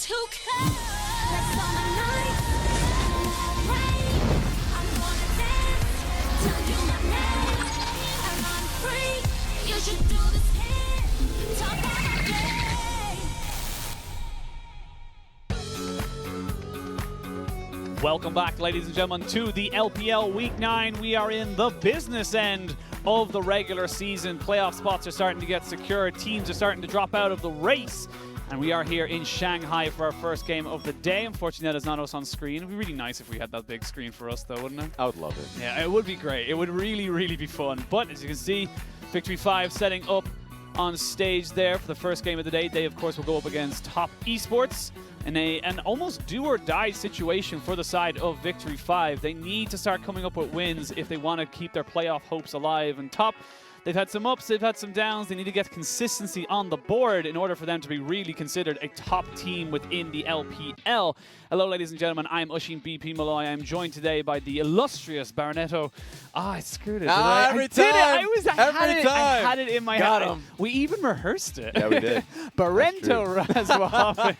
to come. Let's summer night. Rain. I'm gonna dance till you my name. And I'm free. You should do this here. Talk all day. Welcome back, ladies and gentlemen, to the LPL Week 9. We are in the business end of the regular season. Playoff spots are starting to get secured. Teams are starting to drop out of the race. And we are here in Shanghai for our first game of the day. Unfortunately, that is not us on screen. It would be really nice if we had that big screen for us, though, wouldn't it? I would love it. Yeah, it would be great. It would really, really be fun. But as you can see, Victory 5 setting up on stage there for the first game of the day. They, of course, will go up against Top Esports in an almost do-or-die situation for the side of Victory 5. They need to start coming up with wins if they want to keep their playoff hopes alive. And Top, they've had some ups, they've had some downs. They need to get consistency on the board in order for them to be really considered a top team within the LPL. Hello, ladies and gentlemen. I'm Usheen BP Malloy. I'm joined today by the illustrious Baronetto. I screwed it. Every time. I had it in my Got head. him. We even rehearsed it. Yeah, we did. Barento Razwaf.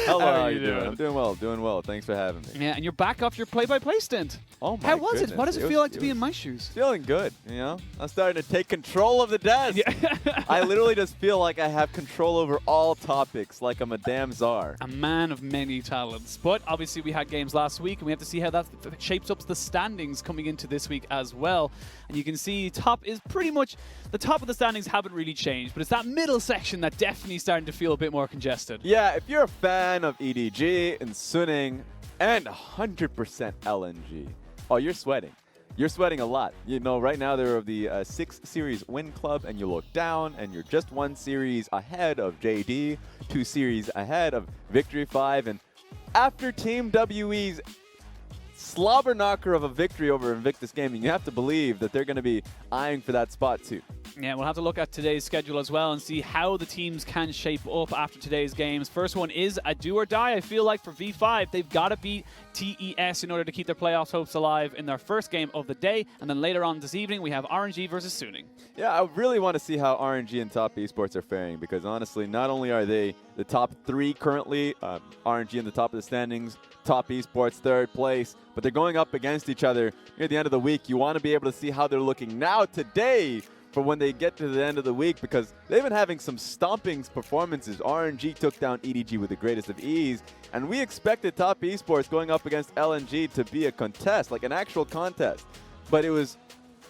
Hello, How how are you you doing? doing? I'm doing well. Thanks for having me. Yeah, and you're back off your play-by-play stint. Oh my How was goodness. it? What does it feel like to be in my shoes? Feeling good, you know? I'm starting to take control of the desk. Yeah. I literally just feel like I have control over all topics, like I'm a damn czar. A man of many talents. But obviously we had games last week, and we have to see how that shapes up the standings coming into this week as well. And you can see Top is pretty much, the top of the standings haven't really changed, but it's that middle section that definitely starting to feel a bit more congested. Yeah, if you're a fan of EDG and Suning and 100% LNG, oh, you're sweating. You're sweating a lot. You know, right now they're of the 6 series win club, and you look down, and you're just 1 series ahead of JD, 2 series ahead of Victory 5, and after Team WE's slobber knocker of a victory over Invictus Gaming, you have to believe that they're going to be eyeing for that spot too. Yeah, we'll have to look at today's schedule as well and see how the teams can shape up after today's games. First one is a do or die. I feel like for V5, they've got to beat TES in order to keep their playoff hopes alive in their first game of the day. And then later on this evening, we have RNG versus Suning. Yeah, I really want to see how RNG and Top Esports are faring, because honestly, not only are they the top 3 currently, RNG in the top of the standings, Top Esports 3rd place, but they're going up against each other near the end of the week. You want to be able to see how they're looking now today for when they get to the end of the week, because they've been having some stomping performances. RNG took down EDG with the greatest of ease, and we expected Top Esports going up against LNG to be a contest, like an actual contest. But it was,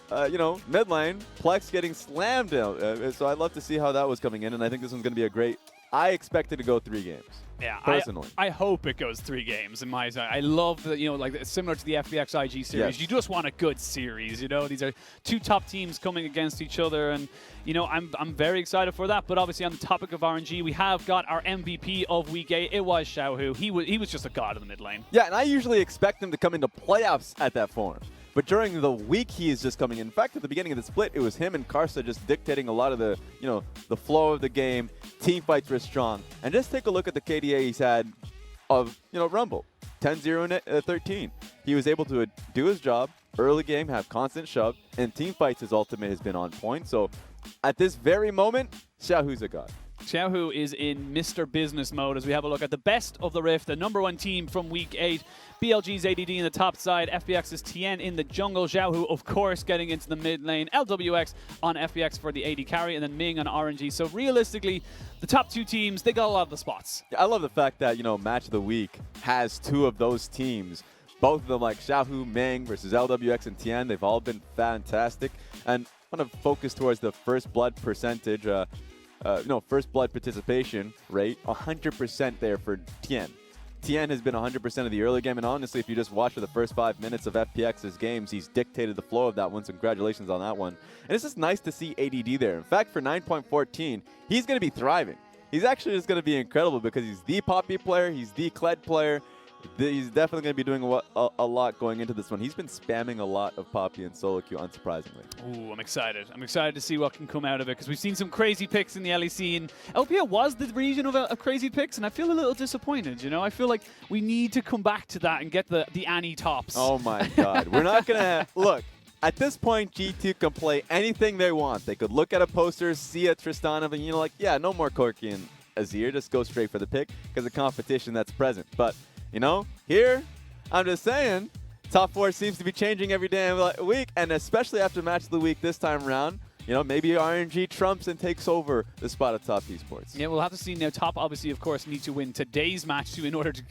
you know, mid lane, Plex getting slammed out. So I'd love to see how that was coming in, and I think this one's going to be a great, I expect it to go 3 games. Yeah, personally. I hope it goes 3 games in my side. I love that, you know, like similar to the FBX IG series. Yes. You just want a good series, you know. These are 2 top teams coming against each other, and you know, I'm very excited for that. But obviously, on the topic of RNG, we have got our MVP of Week 8. It was Xiaohu. He was just a god in the mid lane. Yeah, and I usually expect him to come into playoffs at that form. But during the week, he is just coming in. In fact, at the beginning of the split, it was him and Karsa just dictating a lot of the, you know, the flow of the game. Team fights were strong. And just take a look at the KDA he's had of, you know, Rumble. 10-0 and 13. He was able to do his job, early game, have constant shove, and team fights, his ultimate has been on point. So at this very moment, Xiaohu's a god. Xiaohu is in Mr. Business mode as we have a look at the best of the Rift, the #1 team from Week 8. BLG's ADD in the top side, FBX's TN in the jungle, Xiaohu, of course, getting into the mid lane, LWX on FBX for the AD carry, and then Ming on RNG. So realistically, the top 2 teams, they got a lot of the spots. I love the fact that, you know, Match of the Week has 2 of those teams. Both of them, like Xiaohu, Ming versus LWX and TN, they've all been fantastic. And I want to focus towards the first blood percentage, first blood participation rate, 100% there for TN. TN has been 100% of the early game, and honestly, if you just watch for the first 5 minutes of FPX's games, he's dictated the flow of that one, so congratulations on that one. And it's just nice to see ADD there. In fact, for 9.14, he's going to be thriving. He's actually just going to be incredible because he's the Poppy player, he's the Kled player. He's definitely going to be doing a lot going into this one. He's been spamming a lot of Poppy and solo queue, unsurprisingly. Ooh, I'm excited. I'm excited to see what can come out of it because we've seen some crazy picks in the LEC, and LPL was the region of crazy picks, and I feel a little disappointed, you know? I feel like we need to come back to that and get the Annie tops. Oh, my God. We're not going to look, at this point, G2 can play anything they want. They could look at a poster, see a Tristana, and, you know, like, yeah, no more Corki Azir, just go straight for the pick because of the competition that's present. But, you know, here, I'm just saying, top 4 seems to be changing every damn week, and especially after match of the week this time around. You know, maybe RNG trumps and takes over the spot at top esports. Yeah, we'll have to see now. Top, obviously, of course, need to win today's match in order to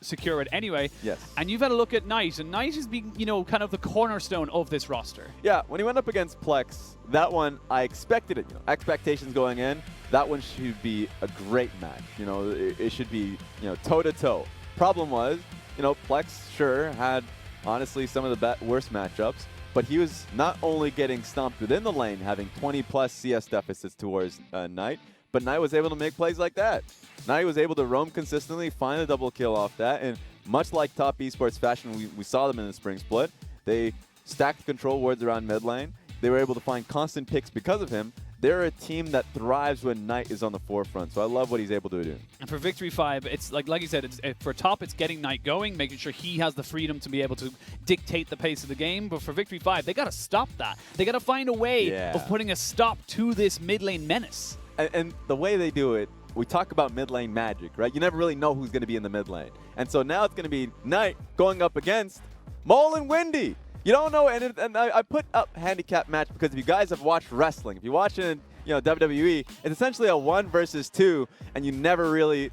secure it anyway. Yes. And you've had a look at Knight, and Knight is being, you know, kind of the cornerstone of this roster. Yeah, when he went up against Plex, that one, I expected it. You know, expectations going in, that one should be a great match. You know, it should be, you know, toe-to-toe. Problem was, you know, Plex, sure, had, honestly, some of the worst matchups. But he was not only getting stomped within the lane, having 20+ CS deficits towards Knight, but Knight was able to make plays like that. Knight was able to roam consistently, find a double kill off that, and much like top esports fashion, we saw them in the spring split. They stacked control wards around mid lane. They were able to find constant picks because of him. They're a team that thrives when Knight is on the forefront, so I love what he's able to do. And for Victory 5, it's like you said, for top, it's getting Knight going, making sure he has the freedom to be able to dictate the pace of the game. But for Victory 5, they got to stop that. They got to find a way of putting a stop to this mid lane menace. And the way they do it, we talk about mid lane magic, right? You never really know who's going to be in the mid lane. And so now it's going to be Knight going up against Mole and Windy. You don't know, and I put up handicap match because if you guys have watched wrestling, if you watch it in WWE, it's essentially a 1 versus 2, and you never really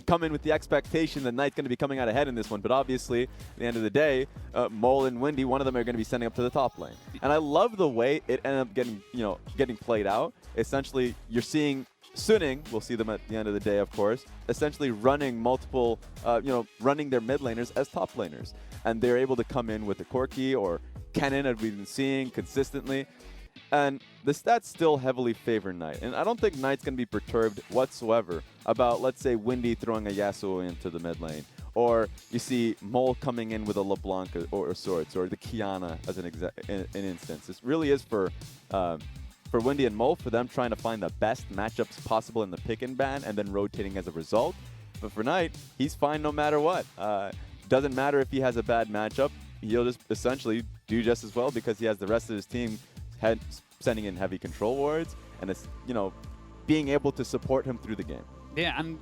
come in with the expectation that Knight's going to be coming out ahead in this one. But obviously, at the end of the day, Mole and Windy, one of them are going to be sending up to the top lane, and I love the way it ended up getting played out. Essentially, you're seeing Suning, we'll see them at the end of the day, of course, essentially running multiple, running their mid laners as top laners. And they're able to come in with a Corki or Kennen, as we've been seeing consistently. And the stats still heavily favor Knight. And I don't think Knight's going to be perturbed whatsoever about, let's say, Windy throwing a Yasuo into the mid lane. Or you see Mole coming in with a LeBlanc or sorts, or the Kiana as an instance. This really is for Windy and Mole, for them trying to find the best matchups possible in the pick and ban and then rotating as a result. But for Knight, he's fine no matter what. Doesn't matter if he has a bad matchup. He'll just essentially do just as well because he has the rest of his team sending in heavy control wards and it's, being able to support him through the game. Yeah, and,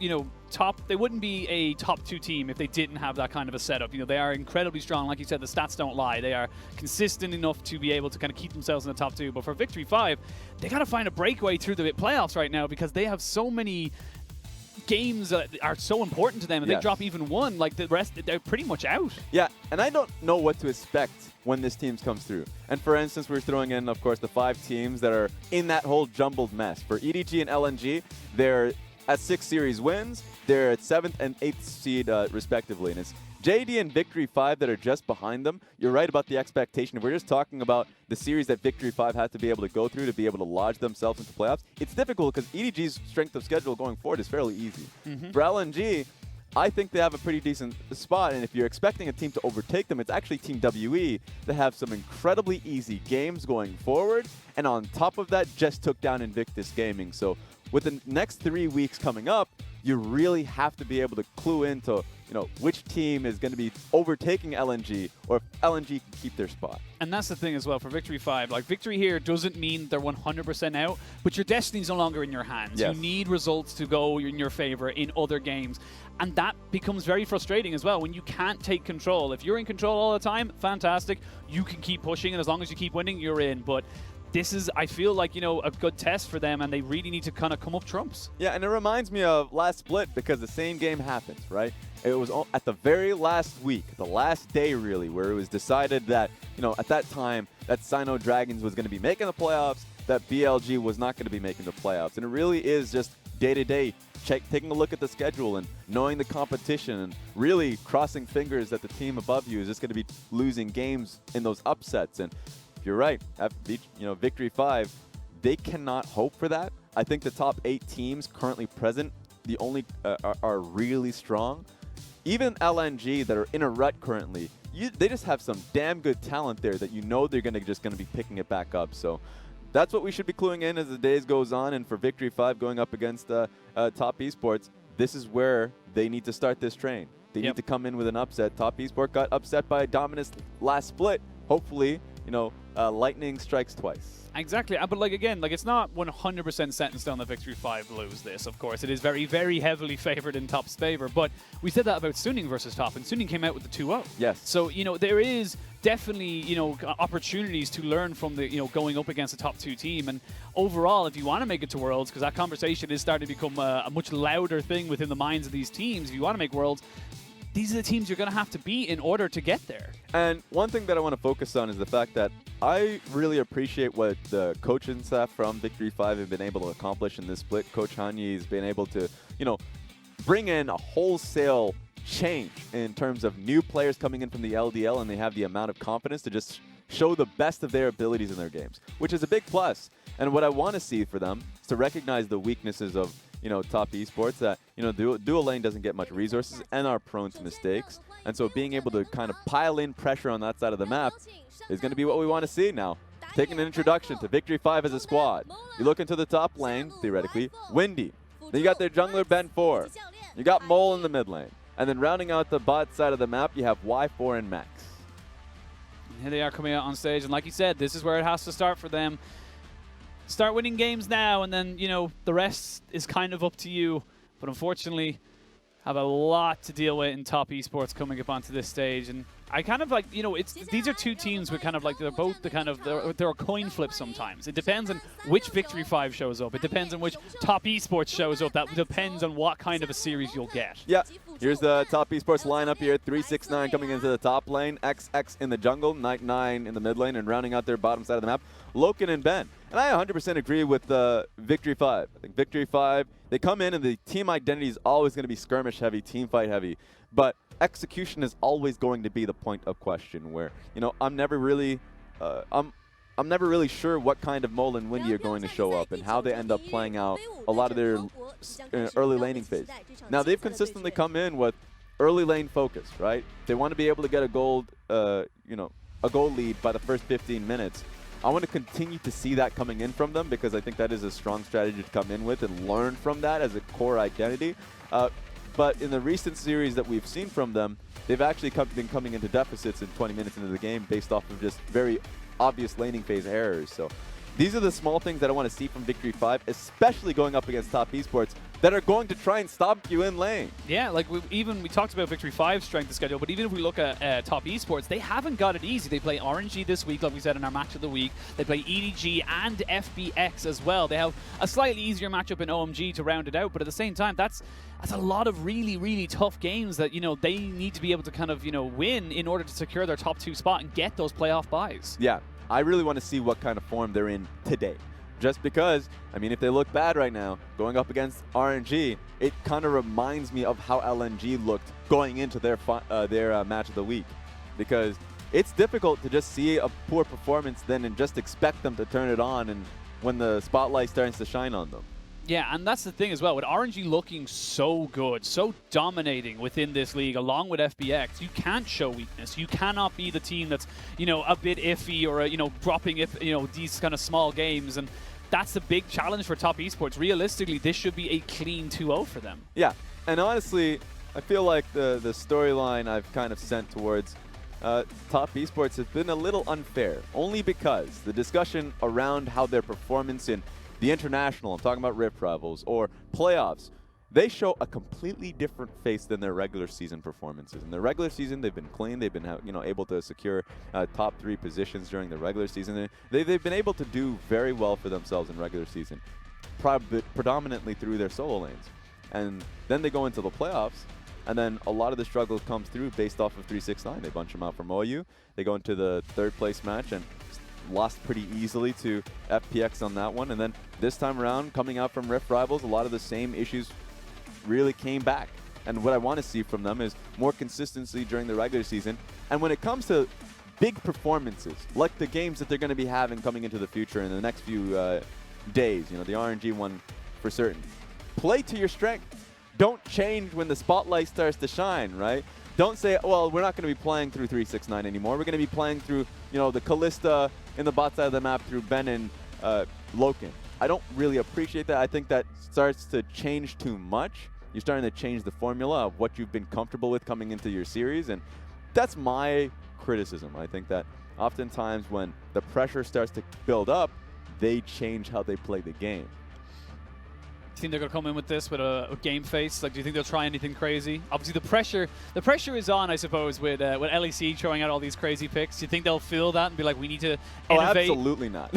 they wouldn't be a top 2 team if they didn't have that kind of a setup. They are incredibly strong. Like you said, the stats don't lie. They are consistent enough to be able to kind of keep themselves in the top 2. But for Victory 5, they got to find a breakaway through the playoffs right now because they have so many games that are so important to them. If they drop even one, like the rest, they're pretty much out. Yeah, and I don't know what to expect when this team comes through. And for instance, we're throwing in, of course, the 5 teams that are in that whole jumbled mess. For EDG and LNG, they're at 6 series wins. They're at 7th and 8th seed, respectively. And it's JD and Victory 5 that are just behind them. You're right about the expectation. If we're just talking about the series that Victory 5 has to be able to go through to be able to lodge themselves into playoffs, it's difficult because EDG's strength of schedule going forward is fairly easy. For LNG, I think they have a pretty decent spot, and if you're expecting a team to overtake them, it's actually Team WE that have some incredibly easy games going forward, and on top of that, just took down Invictus Gaming. So with the next 3 weeks coming up, you really have to be able to clue into which team is going to be overtaking LNG, or if LNG can keep their spot. And that's the thing as well for Victory 5. Like, victory here doesn't mean they're 100% out, but your destiny's no longer in your hands. Yes. You need results to go in your favor in other games. And that becomes very frustrating as well when you can't take control. If you're in control all the time, fantastic. You can keep pushing, and as long as you keep winning, you're in. But this is, I feel like, a good test for them, and they really need to kind of come up trumps. Yeah, and it reminds me of last split because the same game happens, right? It was at the very last week, the last day really, where it was decided that, at that time, that Sino Dragons was going to be making the playoffs, that BLG was not going to be making the playoffs. And it really is just day-to-day, taking a look at the schedule and knowing the competition and really crossing fingers that the team above you is just going to be losing games in those upsets. And you're right, Victory 5, they cannot hope for that. I think the top 8 teams currently present, the only are really strong. Even LNG that are in a rut currently, they just have some damn good talent there that they're just going to be picking it back up. So that's what we should be cluing in as the days goes on. And for Victory 5 going up against Top Esports, this is where they need to start this train. They need to come in with an upset. Top Esports got upset by Dominus last split. Hopefully, lightning strikes twice. Exactly, but like again, like it's not 100% set in stone that Victory 5 lose this. Of course, it is very, very heavily favored in Top's favor. But we said that about Suning versus Top, and Suning came out with the 2-0. Yes. So there is definitely opportunities to learn from the going up against a top 2 team. And overall, if you want to make it to Worlds, because that conversation is starting to become a much louder thing within the minds of these teams. If you want to make Worlds, these are the teams you're going to have to beat in order to get there. And one thing that I want to focus on is the fact that I really appreciate what the coaching staff from Victory 5 have been able to accomplish in this split. Coach Hanyi has been able to, bring in a wholesale change in terms of new players coming in from the LDL, and they have the amount of confidence to just show the best of their abilities in their games, which is a big plus. And what I want to see for them is to recognize the weaknesses of top esports, that dual lane doesn't get much resources and are prone to mistakes, and so being able to kind of pile in pressure on that side of the map is going to be what we want to see now. Taking an introduction to Victory 5 as a squad. You look into the top lane, theoretically, Windy. Then you got their jungler Ben 4. You got Mole in the mid lane. And then rounding out the bot side of the map, you have Y4 and Max. Here they are coming out on stage, and like you said, this is where it has to start for them. Start winning games now, and then, the rest is kind of up to you. But unfortunately, have a lot to deal with in top esports coming up onto this stage. And I kind of like, these are two teams with kind of like, they're both the kind of, they're a coin flip sometimes. It depends on which Victory 5 shows up. It depends on which top esports shows up. That depends on what kind of a series you'll get. Yeah. Here's the top esports lineup here. 369 coming into the top lane. XX in the jungle. Night 9 in the mid lane. And rounding out their bottom side of the map, LokeN and Ben. And I 100% agree with Victory 5. I think Victory 5, they come in and the team identity is always going to be skirmish heavy, team fight heavy. But execution is always going to be the point of question where, I'm never really sure what kind of Mole and Windy are going to show up and how they end up playing out a lot of their early laning phase. Now, they've consistently come in with early lane focus, right? They want to be able to get a gold lead by the first 15 minutes. I want to continue to see that coming in from them because I think that is a strong strategy to come in with and learn from that as a core identity. But in the recent series that we've seen from them, they've actually been coming into deficits in 20 minutes into the game based off of just very obvious laning phase errors. So these are the small things that I want to see from Victory 5, especially going up against top esports that are going to try and stop you in lane. Yeah, like we talked about Victory 5's strength of schedule, but even if we look at top esports, they haven't got it easy. They play RNG this week, like we said in our match of the week. They play EDG and FBX as well. They have a slightly easier matchup in OMG to round it out, but at the same time, that's a lot of really, really tough games that, they need to be able to kind of, win in order to secure their top 2 spot and get those playoff buys. Yeah, I really want to see what kind of form they're in today. Just because, if they look bad right now, going up against RNG, it kind of reminds me of how LNG looked going into their match of the week. Because it's difficult to just see a poor performance then and just expect them to turn it on and when the spotlight starts to shine on them. Yeah, and that's the thing as well. With RNG looking so good, so dominating within this league, along with FBX, you can't show weakness. You cannot be the team that's, a bit iffy or, dropping, these kind of small games. And that's the big challenge for top esports. Realistically, this should be a clean 2-0 for them. Yeah, and honestly, I feel like the storyline I've kind of sent towards top esports has been a little unfair, only because the discussion around how their performance in the international, I'm talking about Rift Rivals, or playoffs, they show a completely different face than their regular season performances. In the regular season, they've been clean. They've been able to secure top 3 positions during the regular season. They've been able to do very well for themselves in regular season, predominantly through their solo lanes. And then they go into the playoffs, and then a lot of the struggle comes through based off of 369. They bunch them out from OU. They go into the 3rd place match and lost pretty easily to FPX on that one. And then this time around, coming out from Rift Rivals, a lot of the same issues really came back. And what I want to see from them is more consistency during the regular season. And when it comes to big performances, like the games that they're going to be having coming into the future in the next few days, the RNG one for certain, play to your strength. Don't change when the spotlight starts to shine, right? Don't say, well, we're not going to be playing through 369 anymore. We're going to be playing through, the Kalista in the bot side of the map through Ben and LokeN. I don't really appreciate that. I think that starts to change too much. You're starting to change the formula of what you've been comfortable with coming into your series, and that's my criticism. I think that oftentimes when the pressure starts to build up, they change how they play the game. Do you think they're going to come in with this with a game face? Like, do you think they'll try anything crazy? Obviously, the pressure is on, I suppose, with LEC throwing out all these crazy picks. Do you think they'll feel that and be like, we need to innovate? Oh, absolutely not.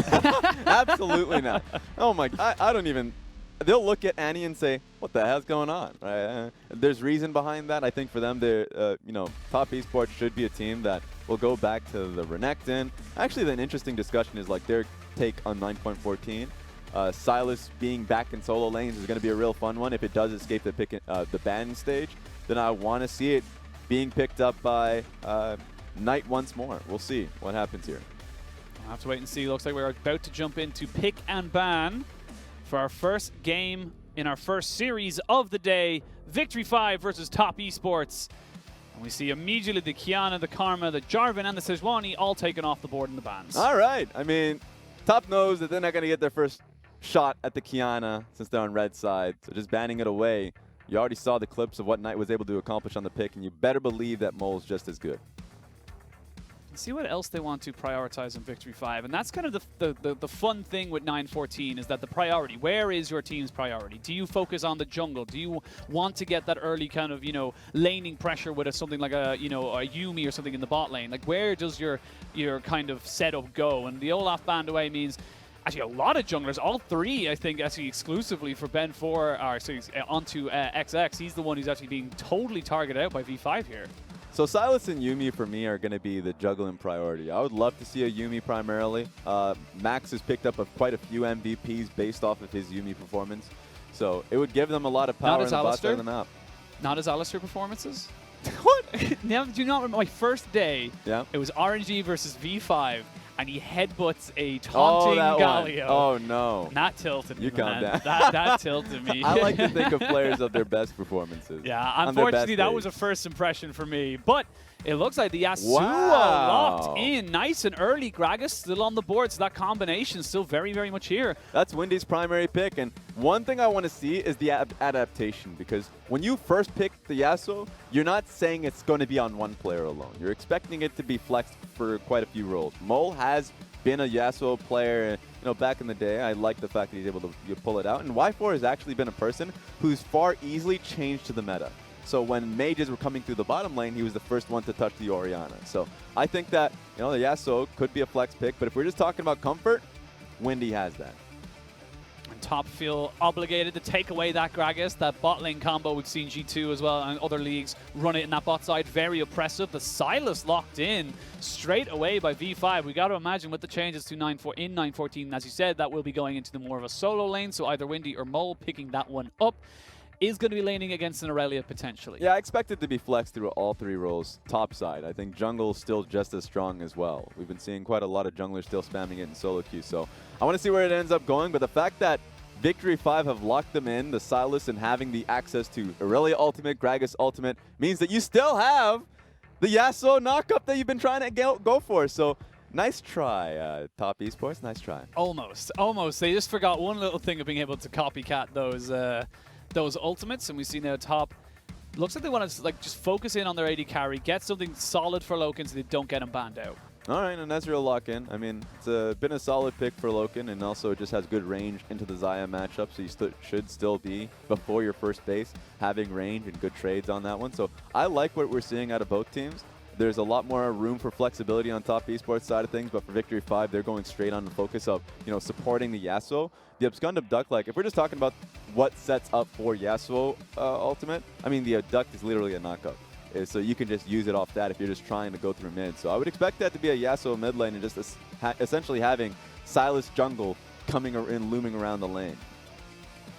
Absolutely not. Oh my, I don't even. They'll look at Annie and say, "What the hell's going on?" Right? There's reason behind that. I think for them, Top Esports should be a team that will go back to the Renekton. Actually, an interesting discussion is like their take on 9.14. Sylas being back in solo lanes is going to be a real fun one. If it does escape the ban stage, then I want to see it being picked up by Knight once more. We'll see what happens here. We'll have to wait and see. Looks like we're about to jump into pick and ban for our first game in our first series of the day. Victory 5 versus Top Esports. And we see immediately the Kiana, the Karma, the Jarvan, and the Sejuani all taken off the board in the bans. All right. I mean, Top knows that they're not going to get their first shot at the Kiana since they're on red side. So just banning it away. You already saw the clips of what Knight was able to accomplish on the pick, and you better believe that Mole's just as good. See what else they want to prioritize in Victory 5. And that's kind of the fun thing with 9.14 is that the priority. Where is your team's priority? Do you focus on the jungle? Do you want to get that early kind of, laning pressure with something like a Yuumi or something in the bot lane? Like, where does your kind of setup go? And the Olaf band away means actually a lot of junglers, all three, I think, actually exclusively for Ben 4, onto XX. He's the one who's actually being totally targeted out by V5 here. So Sylas and Yuumi for me are going to be the juggling priority. I would love to see a Yuumi primarily. Max has picked up quite a few MVPs based off of his Yuumi performance. So it would give them a lot of power in the bot side of the map. Not as Alistair performances? What? Now, do you not remember my first day? Yeah. It was RNG versus V5, and he headbutts a taunting Galio. Oh, no. That tilted me, You calm man. down. That tilted me. I like to think of players of their best performances. Yeah, unfortunately, that was a first impression for me. But it looks like the Yasuo Wow. locked in nice and early. Gragas still on the board, so that combination still very, very much here. That's Windy's primary pick, and one thing I want to see is the adaptation, because when you first pick the Yasuo, you're not saying it's going to be on one player alone. You're expecting it to be flexed for quite a few roles. Mole has been a Yasuo player, back in the day. I like the fact that he's able to pull it out, and Y4 has actually been a person who's far easily changed to the meta. So when mages were coming through the bottom lane, he was the first one to touch the Orianna. So I think that, the Yasuo could be a flex pick, but if we're just talking about comfort, Windy has that. And Top feel obligated to take away that Gragas, that bot lane combo. We've seen G2 as well and other leagues run it in that bot side. Very oppressive. The Sylas locked in straight away by V5. We got to imagine with the changes to 9.14, as you said, that will be going into the more of a solo lane. So either Windy or Mole picking that one up. Is going to be laning against an Irelia potentially. Yeah, I expect it to be flexed through all three roles top side. I think jungle's still just as strong as well. We've been seeing quite a lot of junglers still spamming it in solo queue, so I want to see where it ends up going, but the fact that Victory 5 have locked them in, the Sylas, and having the access to Irelia ultimate, Gragas ultimate, means that you still have the Yasuo knock-up that you've been trying to go for, so nice try, Top Esports, nice try. Almost. They just forgot one little thing of being able to copycat those ultimates, and we see now Top looks like they want to just focus in on their AD carry, get something solid for LokeN so they don't get him banned out. All right, and Ezreal lock-in. I mean, it's been a solid pick for LokeN, and also it just has good range into the Xayah matchup, so you should still be, before your first base, having range and good trades on that one. So I like what we're seeing out of both teams. There's a lot more room for flexibility on Top Esports side of things, but for Victory 5, they're going straight on the focus of, supporting the Yasuo. The Abscond Abduct, if we're just talking about what sets up for Yasuo ultimate, I mean, the Abduct is literally a knockup. So you can just use it off that if you're just trying to go through mid. So I would expect that to be a Yasuo mid lane and just essentially having Sylas jungle coming in, looming around the lane.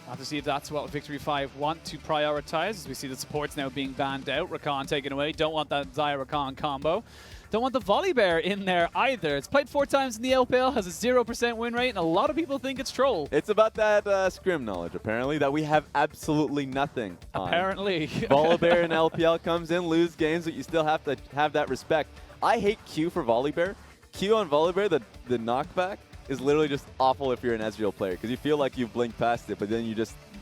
We'll have to see if that's what Victory 5 want to prioritize, as we see the supports now being banned out. Rakan taken away. Don't want that Xayah-Rakan combo. Don't want the Volibear in there either. It's played 4 times in the LPL, has a 0% win rate, and a lot of people think it's troll. It's about that scrim knowledge, apparently, that we have absolutely nothing on. Apparently. Volibear in LPL comes in, lose games, but you still have to have that respect. I hate Q for Volibear. Q on Volibear, the knockback, is literally just awful if you're an Ezreal player, because you feel like you've blinked past it, but then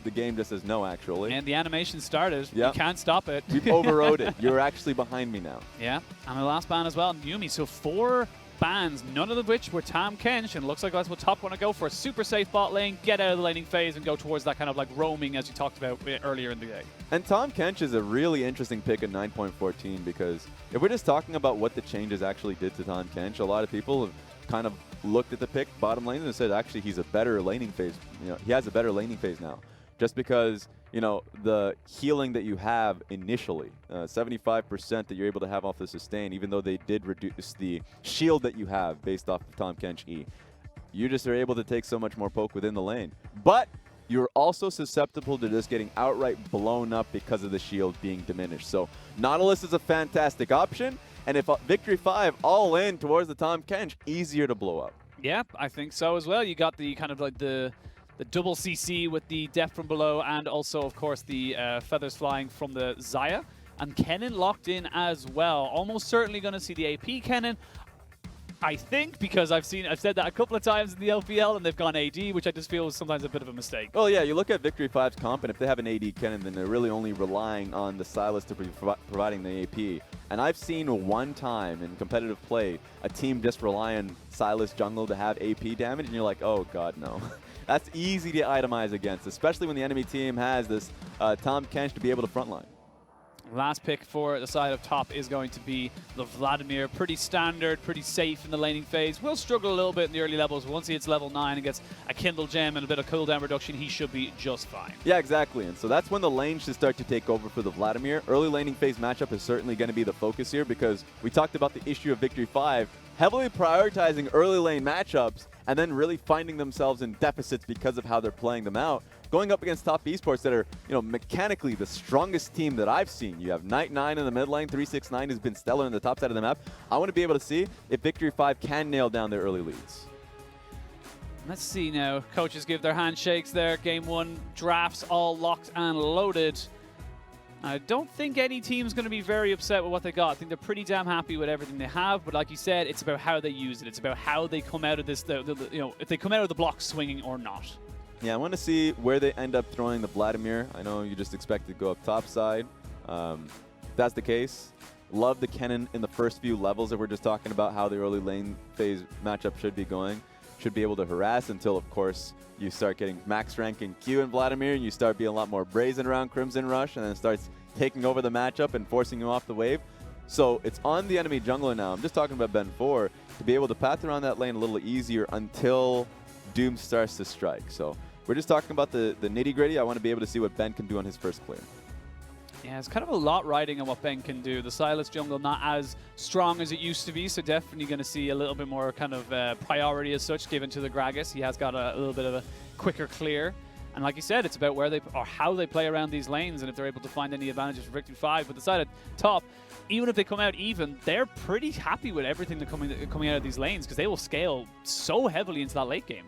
the game just says no, actually. And the animation started. Yep. You can't stop it. We've overrode it. You're actually behind me now. Yeah, and the last ban as well, Yuumi. So 4 bans, none of which were Tahm Kench, and looks like that's what top want to go for. A super safe bot lane, get out of the laning phase, and go towards that kind of like roaming as you talked about earlier in the day. And Tahm Kench is a really interesting pick at 9.14 because if we're just talking about what the changes actually did to Tahm Kench, a lot of people have kind of looked at the pick bottom lane and said actually he's a better laning phase. You know, he has a better laning phase now, just because you know the healing that you have initially, 75% that you're able to have off the sustain, even though they did reduce the shield that you have based off of Tahm Kench E. You just are able to take so much more poke within the lane, but you're also susceptible to just getting outright blown up because of the shield being diminished. So Nautilus is a fantastic option, and if Victory 5 all in towards the Tahm Kench, easier to blow up. Yeah, I think so as well. You got the kind of like the double CC with the death from below, and also, of course, the feathers flying from the Xayah. And Kennen locked in as well. Almost certainly going to see the AP Kennen, I think, because I've said that a couple of times in the LPL, and they've gone AD, which I just feel is sometimes a bit of a mistake. Well, yeah, you look at Victory 5's comp, and if they have an AD Kennen, then they're really only relying on the Sylas to be providing the AP. And I've seen one time in competitive play a team just rely on Sylas jungle to have AP damage, and you're like, oh god, no. That's easy to itemize against, especially when the enemy team has this Tahm Kench to be able to frontline. Last pick for the side of top is going to be the Vladimir. Pretty standard, pretty safe in the laning phase. Will struggle a little bit in the early levels, but once he hits level 9 and gets a Kindle Gem and a bit of cooldown reduction, he should be just fine. Yeah, exactly. And so that's when the lane should start to take over for the Vladimir. Early laning phase matchup is certainly going to be the focus here because we talked about the issue of Victory 5 heavily prioritizing early lane matchups and then really finding themselves in deficits because of how they're playing them out. Going up against top esports that are, you know, mechanically the strongest team that I've seen. You have Night9 in the mid lane, 369 has been stellar on the top side of the map. I want to be able to see if Victory 5 can nail down their early leads. Let's see now. Coaches give their handshakes there. Game 1 drafts all locked and loaded. I don't think any team's going to be very upset with what they got. I think they're pretty damn happy with everything they have. But like you said, it's about how they use it. It's about how they come out of this, you know, if they come out of the block swinging or not. Yeah, I want to see where they end up throwing the Vladimir. I know you just expect to go up top side. If that's the case, love the Kennen in the first few levels that we're just talking about, how the early lane phase matchup should be going. Should be able to harass until, of course, you start getting max rank in Q and Vladimir, and you start being a lot more brazen around Crimson Rush, and then it starts taking over the matchup and forcing you off the wave. So it's on the enemy jungler now. I'm just talking about Ben 4 to be able to path around that lane a little easier until Doom starts to strike. So we're just talking about the nitty-gritty. I want to be able to see what Ben can do on his first clear. Yeah, it's kind of a lot riding on what Ben can do. The Sylas jungle not as strong as it used to be, so definitely going to see a little bit more kind of priority as such given to the Gragas. He has got a little bit of a quicker clear. And like you said, it's about where they or how they play around these lanes and if they're able to find any advantages for Victory 5. But the side at top, even if they come out even, they're pretty happy with everything that's coming out of these lanes because they will scale so heavily into that late game.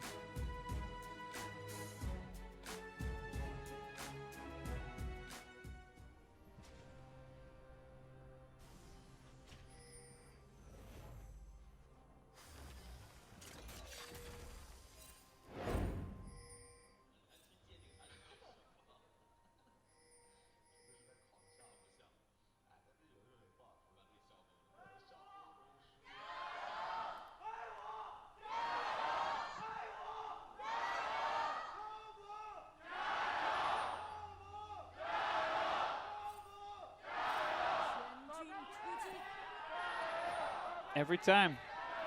Every time.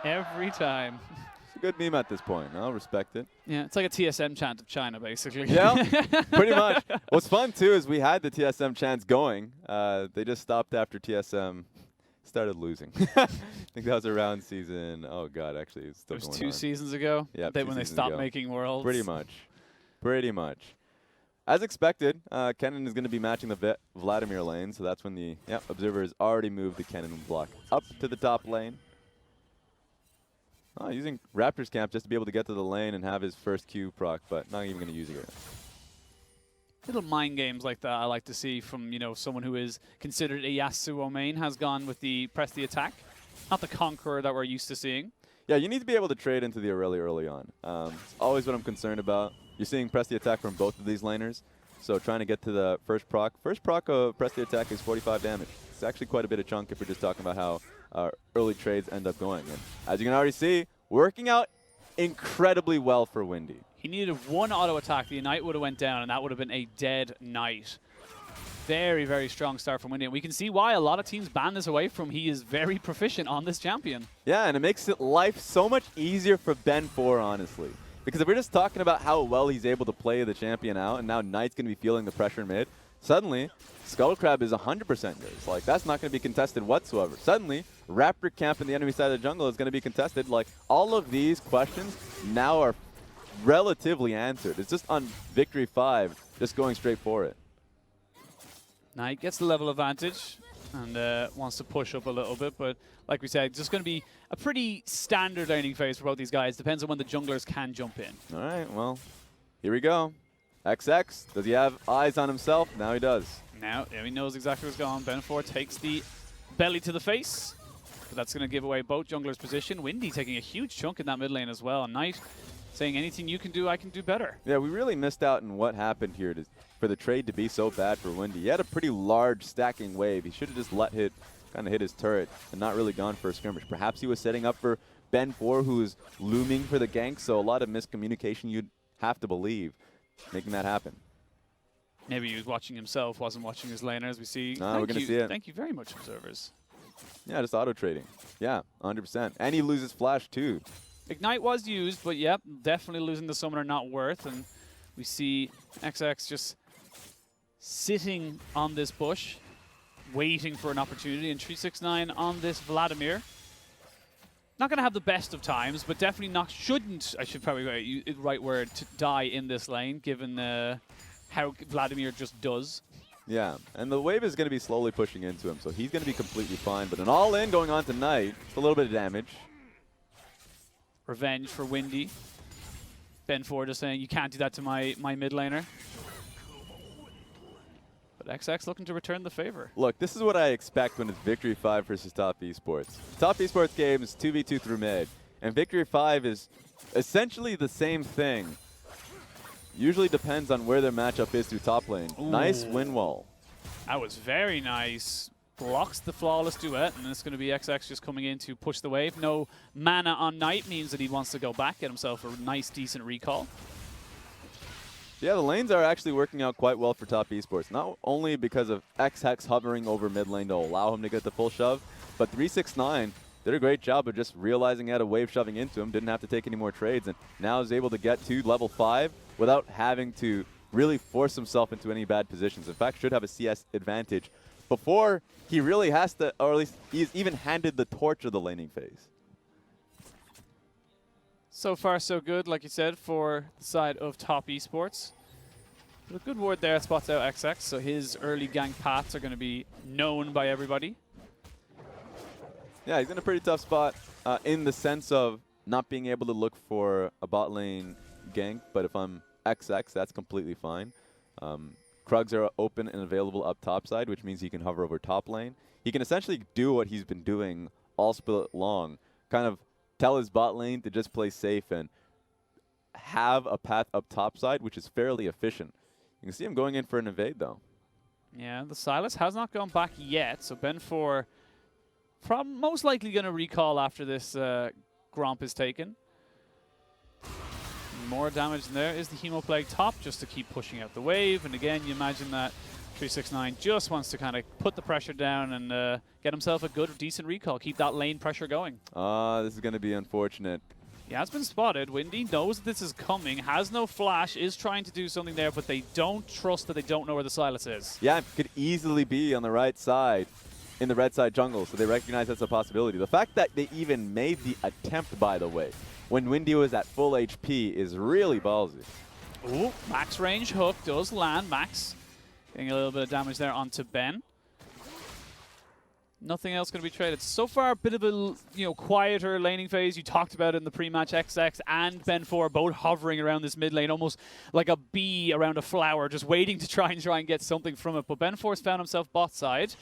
Every time. It's a good meme at this point. I'll respect it. Yeah, it's like a TSM chant of China, basically. Yeah, pretty much. What's fun, too, is we had the TSM chants going. They just stopped after TSM started losing. I think that was around season, oh, God, actually, it's still It was going 2 on. seasons ago. Yeah, when they stopped making worlds. Pretty much. Pretty much. As expected, Kennen is going to be matching the Vladimir lane, so that's when the observer has already moved the Kennen block up to the top lane. Oh, using Raptor's Camp just to be able to get to the lane and have his first Q proc, but not even going to use it right now. Little mind games like that I like to see from, you know, someone who is considered a Yasuo main, has gone with the press the attack, not the Conqueror that we're used to seeing. Yeah, you need to be able to trade into the Irelia early on. It's always what I'm concerned about. You're seeing press the attack from both of these laners, so trying to get to the first proc. First proc of press the attack is 45 damage. It's actually quite a bit of chunk if we're just talking about how early trades end up going. And as you can already see, working out incredibly well for Windy. He needed one auto attack. The Ignite would have went down, and that would have been a dead Knight. Very, very strong start from Windy. And we can see why a lot of teams ban this away from. He is very proficient on this champion. Yeah, and it makes life so much easier for Ben 4, honestly. Because if we're just talking about how well he's able to play the champion out, and now Knight's going to be feeling the pressure mid, suddenly, Skullcrab is 100% yours. Like, that's not going to be contested whatsoever. Suddenly, Raptor Camp in the enemy side of the jungle is going to be contested. Like, all of these questions now are relatively answered. It's just on Victory 5, just going straight for it. Knight gets the level advantage and wants to push up a little bit, but like we said, it's just going to be a pretty standard laning phase for both these guys. Depends on when the junglers can jump in. All right, well, here we go. XX, does he have eyes on himself? Now he does. Now he knows exactly what's going on. Ben4 takes the belly to the face, but that's going to give away both junglers' position. Windy taking a huge chunk in that mid lane as well. And Knight saying, anything you can do, I can do better. Yeah, we really missed out on what happened here for the trade to be so bad for Windy. He had a pretty large stacking wave. He should have just kind of hit his turret and not really gone for a skirmish. Perhaps he was setting up for Ben 4, who is looming for the gank, so a lot of miscommunication you'd have to believe making that happen. Maybe he was watching himself, wasn't watching his laner, as we see. We're going to see it. Thank you very much, observers. Yeah, just auto-trading. Yeah, 100%. And he loses flash, too. Ignite was used, but yep, definitely losing the summoner not worth. And we see XX just sitting on this bush, waiting for an opportunity. And 369 on this Vladimir. Not going to have the best of times, but definitely not, shouldn't, I should probably use the right word, to die in this lane, given how Vladimir just does. Yeah, and the wave is going to be slowly pushing into him, so he's going to be completely fine. But an all-in going on tonight, just a little bit of damage. Revenge for Windy. Ben 4 just saying, you can't do that to my mid laner. But XX looking to return the favor. Look, this is what I expect when it's Victory 5 versus Top Esports. Top Esports games 2v2 through mid, and Victory 5 is essentially the same thing. Usually depends on where their matchup is through top lane. Ooh. Nice win wall. That was very nice. Blocks the flawless duet, and it's going to be XX just coming in to push the wave. No mana on Knight means that he wants to go back, get himself a nice, decent recall. Yeah, the lanes are actually working out quite well for Top Esports. Not only because of X-Hex hovering over mid lane to allow him to get the full shove, but 369 did a great job of just realizing he had a wave shoving into him, didn't have to take any more trades, and now is able to get to level 5 without having to really force himself into any bad positions. In fact, should have a CS advantage before he really has to, or at least he's even handed the torch of the laning phase. So far, so good, like you said, for the side of Top Esports. But a good ward there spots out XX, so his early gank paths are going to be known by everybody. Yeah, he's in a pretty tough spot in the sense of not being able to look for a bot lane gank, but if I'm XX, that's completely fine. Krugs are open and available up top side, which means he can hover over top lane. He can essentially do what he's been doing all split long, kind of tell his bot lane to just play safe and have a path up top side, which is fairly efficient. You can see him going in for an evade, though. Yeah, the Sylas has not gone back yet, so Ben 4 most likely going to recall after this Gromp is taken. More damage in there is the Hemoplague top just to keep pushing out the wave. And again, you imagine that 369 just wants to kind of put the pressure down and get himself a good, decent recall. Keep that lane pressure going. This is going to be unfortunate. He has been spotted. Windy knows that this is coming, has no flash, is trying to do something there, but they don't trust that they don't know where the Sylas is. Yeah, it could easily be on the right side in the red side jungle, so they recognize that's a possibility. The fact that they even made the attempt, by the way, when Windy was at full HP is really ballsy. Ooh, max range hook does land. Max getting a little bit of damage there onto Ben. Nothing else going to be traded. So far, a bit of a quieter laning phase. You talked about it in the pre-match. XX and Ben 4 both hovering around this mid lane, almost like a bee around a flower, just waiting to try and get something from it. But Ben 4's found himself bot side.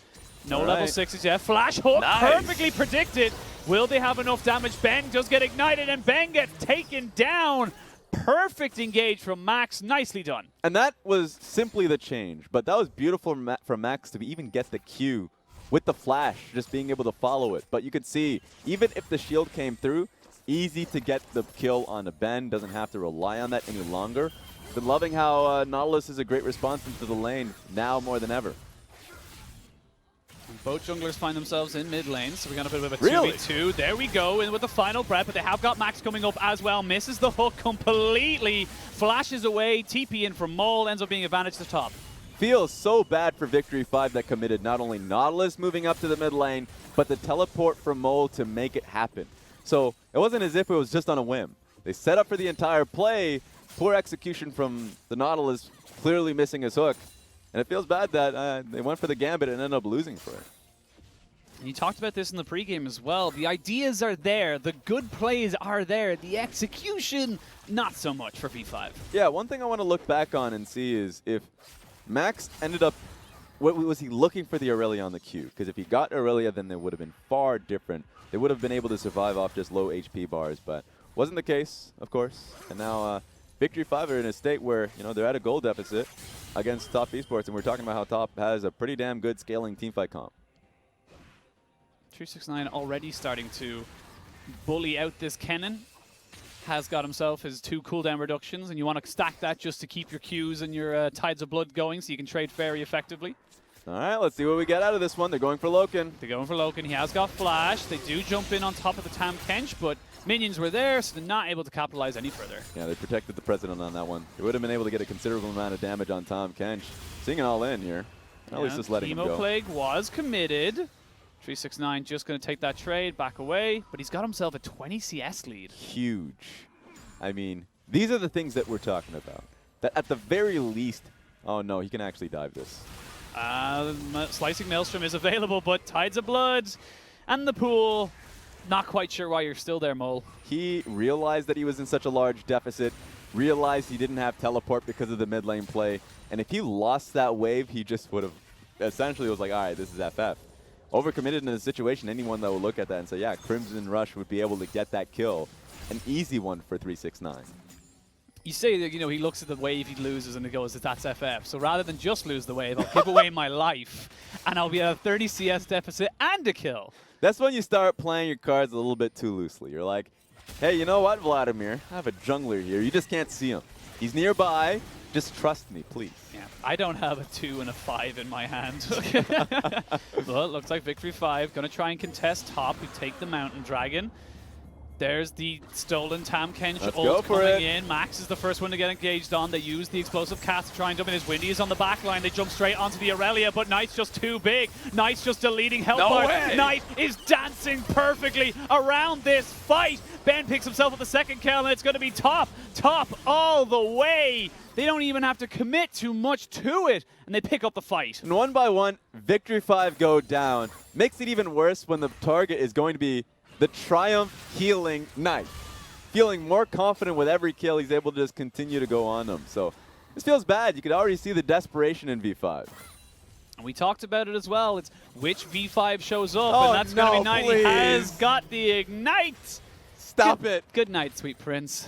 No level 6s yet. Flash hook, perfectly predicted. Will they have enough damage? Ben does get ignited, and Ben gets taken down. Perfect engage from Max. Nicely done. And that was simply the change, but that was beautiful from Max to even get the Q with the flash, just being able to follow it. But you could see, even if the shield came through, easy to get the kill on a Ben, doesn't have to rely on that any longer. Been loving how Nautilus is a great response into the lane, now more than ever. Both junglers find themselves in mid lane, so we got a bit of a Really? 2v2. There we go, in with the final breath, but they have got Max coming up as well. Misses the hook completely, flashes away, TP in from Mole, ends up being advantage to top. Feels so bad for Victory 5 that committed not only Nautilus moving up to the mid lane, but the teleport from Mole to make it happen. So it wasn't as if it was just on a whim. They set up for the entire play, poor execution from the Nautilus, clearly missing his hook. And it feels bad that they went for the gambit and ended up losing for it. You talked about this in the pregame as well. The ideas are there, the good plays are there, the execution, not so much for V5. Yeah, one thing I want to look back on and see is if Max ended up, what was he looking for the Irelia on the queue? Because if he got Irelia, then it would have been far different. They would have been able to survive off just low HP bars, but wasn't the case, of course. And now Victory 5 are in a state where, you know, they're at a goal deficit against Top Esports, and we're talking about how Top has a pretty damn good scaling teamfight comp. 369 already starting to bully out this Kennen. Has got himself his 2 cooldown reductions, and you want to stack that just to keep your Qs and your Tides of Blood going so you can trade very effectively. All right, let's see what we get out of this one. They're going for LokeN. They're going for LokeN. He has got Flash. They do jump in on top of the Tahm Kench, but minions were there, so they're not able to capitalize any further. Yeah, they protected the President on that one. They would have been able to get a considerable amount of damage on Tahm Kench. Seeing it all in here. At least just letting him go. Plague was committed. 369 just going to take that trade, back away, but he's got himself a 20 CS lead. Huge. I mean, these are the things that we're talking about. That at the very least, oh no, he can actually dive this. Slicing Maelstrom is available, but Tides of Blood and the pool, not quite sure why you're still there, Mole. He realized that he was in such a large deficit, realized he didn't have teleport because of the mid lane play, and if he lost that wave, he just would have essentially was like, all right, this is FF. Overcommitted in a situation, anyone that will look at that and say, yeah, Crimson Rush would be able to get that kill. An easy one for 369. You say that, you know, he looks at the wave he loses and he goes, that's FF. So rather than just lose the wave, I'll give away my life, and I'll be at a 30 CS deficit and a kill. That's when you start playing your cards a little bit too loosely. You're like, hey, you know what, Vladimir? I have a jungler here. You just can't see him. He's nearby. Just trust me, please. Yeah, I don't have a 2 and a 5 in my hand. Well, it looks like Victory 5 going to try and contest top, who take the Mountain Dragon. There's the stolen Tahm Kench ult coming in. Max is the first one to get engaged on. They use the explosive cast to try and jump in. His Windy is on the back line. They jump straight onto the Irelia, but Knight's just too big. Knight's just deleting health bar. Knight is dancing perfectly around this fight. Ben picks himself up the second kill, and it's going to be top all the way. They don't even have to commit too much to it, and they pick up the fight. And one by one, Victory 5 go down. Makes it even worse when the target is going to be the Triumph healing Knight. Feeling more confident with every kill, he's able to just continue to go on them. So this feels bad. You could already see the desperation in V5. And we talked about it as well. It's which V5 shows up, and that's going to be Knight. He has got the Ignite. Stop it. Good night, sweet prince.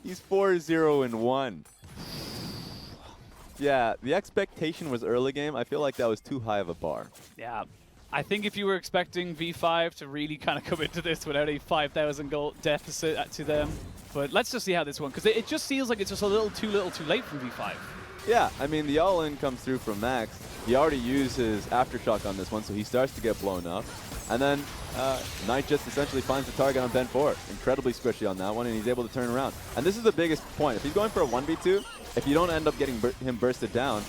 He's 4-0-1. Yeah, the expectation was early game. I feel like that was too high of a bar. Yeah. I think if you were expecting V5 to really kind of come into this without a 5,000 goal deficit to them, but let's just see how this one, because it just feels like it's just a little too late from V5. Yeah, I mean, the all-in comes through from Max. He already used his Aftershock on this one, so he starts to get blown up. And then Knight just essentially finds the target on Ben 4. Incredibly squishy on that one, and he's able to turn around. And this is the biggest point. If he's going for a 1v2, if you don't end up getting him bursted down,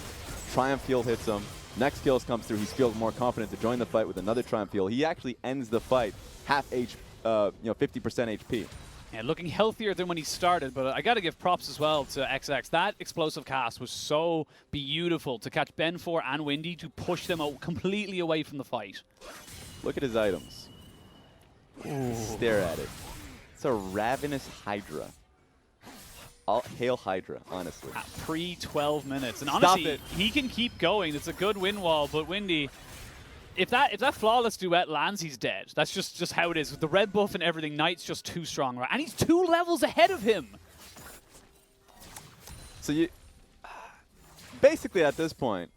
Triumph Field hits him. Next kills comes through. He feels more confident to join the fight with another Triumph Field. He actually ends the fight half 50% HP. Yeah, looking healthier than when he started, but I got to give props as well to XX. That explosive cast was so beautiful to catch Ben 4 and Windy to push them completely away from the fight. Look at his items. Ooh. Stare at it. It's a ravenous Hydra. I'll hail Hydra, honestly. At pre-12 minutes. And honestly, he can keep going. It's a good win wall, but Windy, if that flawless duet lands, he's dead. That's just how it is. With the red buff and everything, Knight's just too strong. Right? And he's 2 levels ahead of him. So you... Basically, at this point,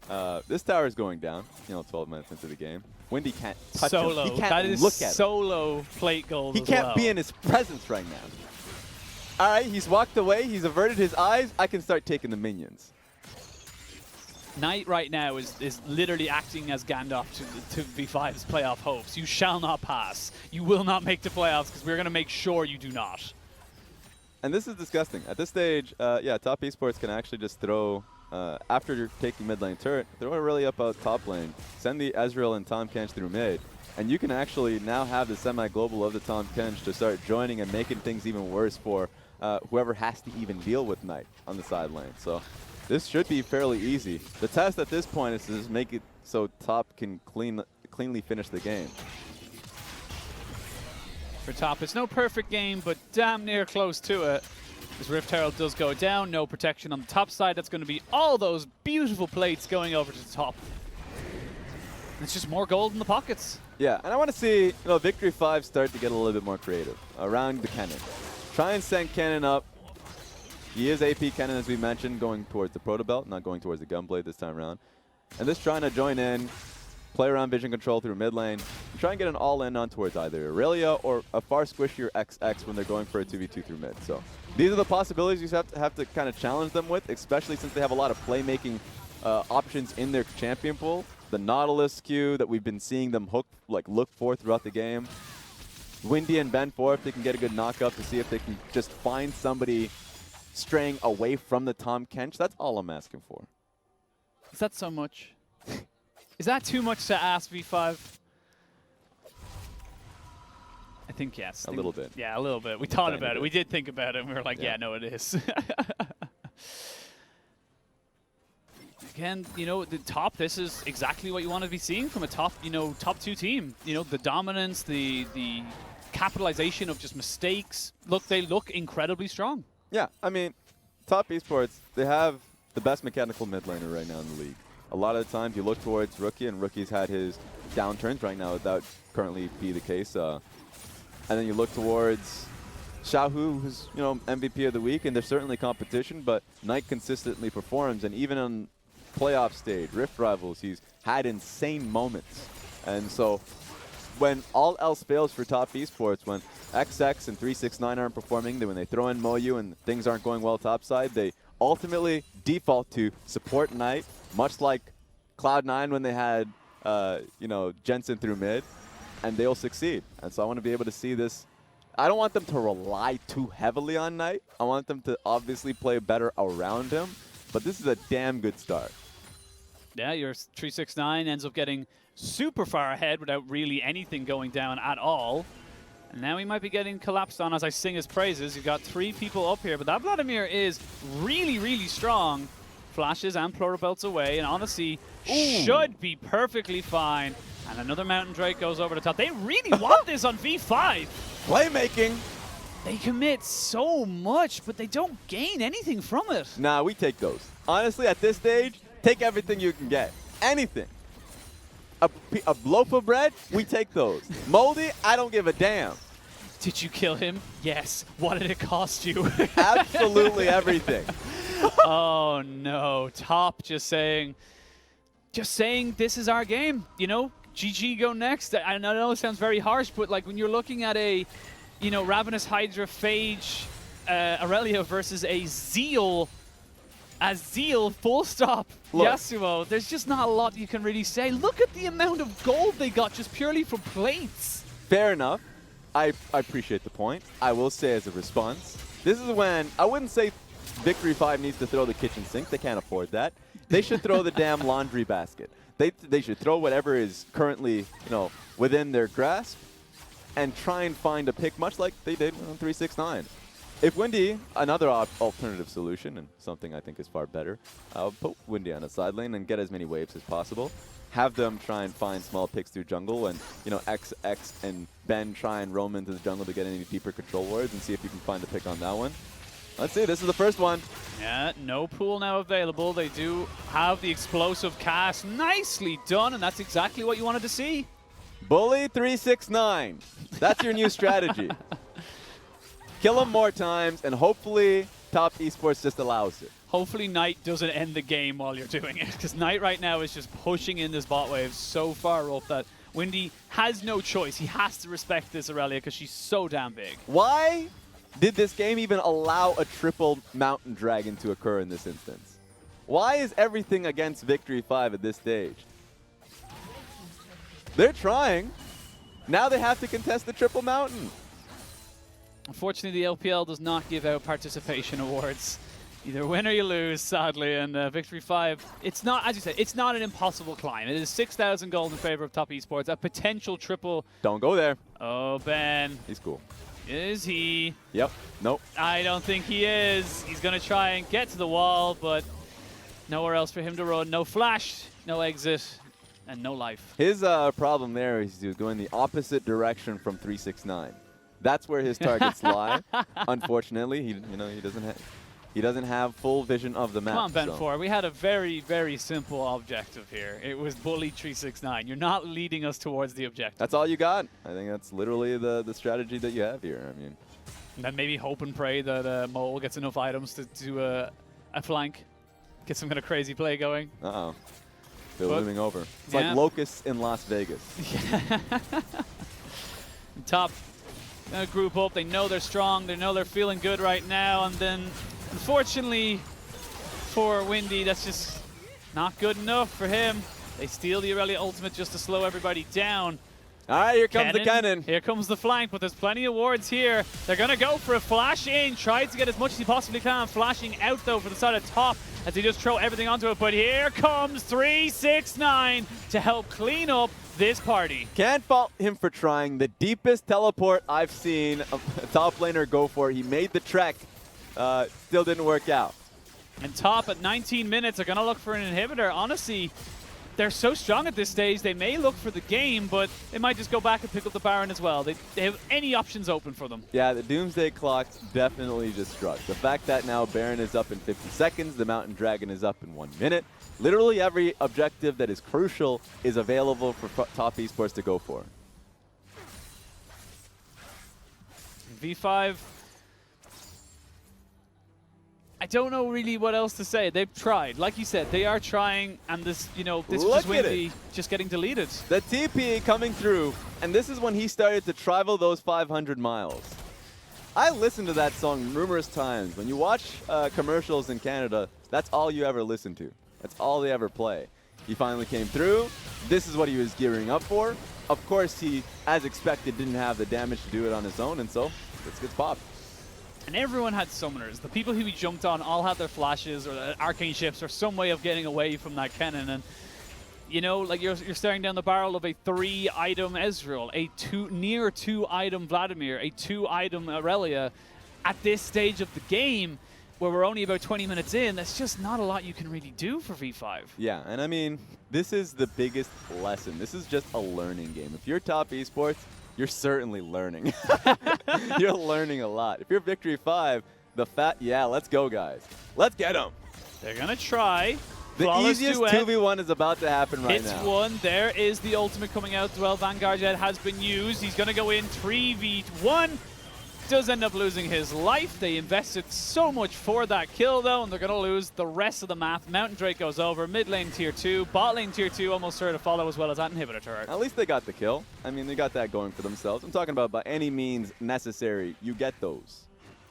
this tower is going down, 12 minutes into the game. Windy can't touch Solo. him. He can't That is look at him. solo plate gold. He as can't well. be in his presence right now. All right, he's walked away. He's averted his eyes. I can start taking the minions. Knight right now is literally acting as Gandalf to V5's playoff hopes. You shall not pass. You will not make the playoffs because we're going to make sure you do not. And this is disgusting. At this stage, yeah, Top Esports can actually just throw, after you're taking mid lane turret, throw Irelia up out top lane, send the Ezreal and Tahm Kench through mid, and you can actually now have the semi-global of the Tahm Kench to start joining and making things even worse for whoever has to even deal with Knight on the side lane. So this should be fairly easy. The test at this point is to just make it so Top can cleanly finish the game. For Top, it's no perfect game, but damn near close to it. As Rift Herald does go down, no protection on the top side. That's going to be all those beautiful plates going over to the top. It's just more gold in the pockets. Yeah, and I want to see Victory 5 start to get a little bit more creative around the Kennen. Try and send Kennen up. He is AP Kennen, as we mentioned, going towards the Proto Belt, not going towards the Gunblade this time around. And just trying to join in, play around vision control through mid lane, and try and get an all-in on towards either Irelia or a far squishier XX when they're going for a 2v2 through mid. So these are the possibilities you have to kind of challenge them with, especially since they have a lot of playmaking options in their champion pool. The Nautilus queue that we've been seeing them look for throughout the game. Windy and Ben 4, if they can get a good knockup to see if they can just find somebody straying away from the Tahm Kench. That's all I'm asking for. Is that so much? Is that too much to ask, V5? I think yes. A little bit. Yeah, a little bit. We thought about it. We did think about it, and we were like, yeah no, it is. Again, the top, this is exactly what you want to be seeing from a top, top 2 team. The dominance, the capitalization of just mistakes. Look, they look incredibly strong. Yeah, I mean, Top Esports, they have the best mechanical mid laner right now in the league. A lot of the times you look towards Rookie, and Rookie's had his downturns. Right now that would currently be the case. And then you look towards Xayah, who's MVP of the week, and there's certainly competition, but Knight consistently performs, and even on playoff stage, Rift Rivals, he's had insane moments. And so when all else fails for Top Esports, when XX and 369 aren't performing, then when they throw in Moyu and things aren't going well topside, they ultimately default to support Knight, much like Cloud9 when they had Jensen through mid, and they'll succeed. And so I want to be able to see this. I don't want them to rely too heavily on Knight. I want them to obviously play better around him, but this is a damn good start. Yeah, your 369 ends up getting super far ahead without really anything going down at all. And now he might be getting collapsed on as I sing his praises. You've got 3 people up here, but that Vladimir is really, really strong. Flashes and Plura belts away, and honestly, should be perfectly fine. And another Mountain Drake goes over the top. They really want this on V5. Playmaking. They commit so much, but they don't gain anything from it. Nah, we take those. Honestly, at this stage, take everything you can get. Anything. A loaf of bread, we take those. Moldy, I don't give a damn. Did you kill him? Yes. What did it cost you? Absolutely everything. Oh no, Top just saying this is our game, GG go next. I know it sounds very harsh, but like when you're looking at a, Ravenous Hydra Phage Irelia versus a Zeal full stop Look. Yasuo, there's just not a lot you can really say. Look at the amount of gold they got just purely from plates. Fair enough. I appreciate the point. I will say as a response, this is when I wouldn't say Victory 5 needs to throw the kitchen sink. They can't afford that. They should throw the damn laundry basket. They should throw whatever is currently, within their grasp and try and find a pick, much like they did on 369. If Windy, another alternative solution, and something I think is far better, put Windy on a side lane and get as many waves as possible. Have them try and find small picks through jungle, and XX and Ben try and roam into the jungle to get any deeper control wards and see if you can find a pick on that one. Let's see, this is the first one. Yeah, no pool now available. They do have the explosive cast. Nicely done, and that's exactly what you wanted to see. Bully 369. That's your new strategy. Kill him more times, and hopefully Top Esports just allows it. Hopefully Knight doesn't end the game while you're doing it, because Knight right now is just pushing in this bot wave so far up that Windy has no choice. He has to respect this Irelia because she's so damn big. Why did this game even allow a triple Mountain Dragon to occur in this instance? Why is everything against Victory 5 at this stage? They're trying. Now they have to contest the triple mountain. Unfortunately, the LPL does not give out participation awards. Either win or you lose, sadly, and Victory 5, it's not, as you said, it's not an impossible climb. It is 6,000 gold in favor of Top Esports, a potential triple. Don't go there. Oh, Ben. He's cool. Is he? Yep. Nope. I don't think he is. He's going to try and get to the wall, but nowhere else for him to run. No flash, no exit, and no life. His problem there is he's going the opposite direction from 369. That's where his targets lie. Unfortunately, he doesn't have full vision of the map. Come on, Ben so. 4. We had a very, very simple objective here. It was bully 369. You're not leading us towards the objective. That's all you got. I think that's literally the strategy that you have here. I mean, and then maybe hope and pray that Mole gets enough items to do a flank, get some kind of crazy play going. uh-oh. They're looming over. It's yeah. like locusts in Las Vegas. Top group up. They know they're strong. They know they're feeling good right now. And then, unfortunately for Windy, that's just not good enough for him. They steal the Irelia ultimate just to slow everybody down. All right, here comes the Kennen. Here comes the flank, but there's plenty of wards here. They're going to go for a flash in. Tries to get as much as he possibly can. Flashing out, though, for the side of top as he just throw everything onto it. But here comes 369 to help clean up this party. Can't fault him for trying. The deepest teleport I've seen a top laner go for. He made the trek. Still didn't work out. And top at 19 minutes are going to look for an inhibitor. Honestly, they're so strong at this stage, they may look for the game, but they might just go back and pick up the Baron as well. They have any options open for them. Yeah, the Doomsday clock definitely just struck. The fact that now Baron is up in 50 seconds, the Mountain Dragon is up in 1 minute. Literally every objective that is crucial is available for Top Esports to go for. V5, I don't know really what else to say. They've tried. Like you said, they are trying, and this, this was Windy just getting deleted. The TP coming through, and this is when he started to travel those 500 miles. I listened to that song numerous times. When you watch commercials in Canada, that's all you ever listen to. That's all they ever play. He finally came through. This is what he was gearing up for. Of course, he, as expected, didn't have the damage to do it on his own, and so this gets popped. And everyone had summoners. The people who we jumped on all had their flashes or the arcane ships or some way of getting away from that Kennen. And like you're staring down the barrel of a 3-item Ezreal, a near 2-item Vladimir, a 2-item Irelia. At this stage of the game, where we're only about 20 minutes in, that's just not a lot you can really do for V5. Yeah, and I mean, this is the biggest lesson. This is just a learning game. If you're Top Esports, you're certainly learning. You're learning a lot. If you're Victory 5, yeah, let's go, guys. Let's get them. They're going to try. The Flawless easiest duet. 2v1 is about to happen right now. Hits one. There is the ultimate coming out as well. Vanguard Jet has been used. He's going to go in 3v1. Does end up losing his life. They invested so much for that kill, though, and they're going to lose the rest of the map. Mountain Drake goes over. Mid lane tier 2. Bot lane tier 2 almost sure to follow as well as that inhibitor turret. At least they got the kill. I mean, they got that going for themselves. I'm talking about by any means necessary, you get those.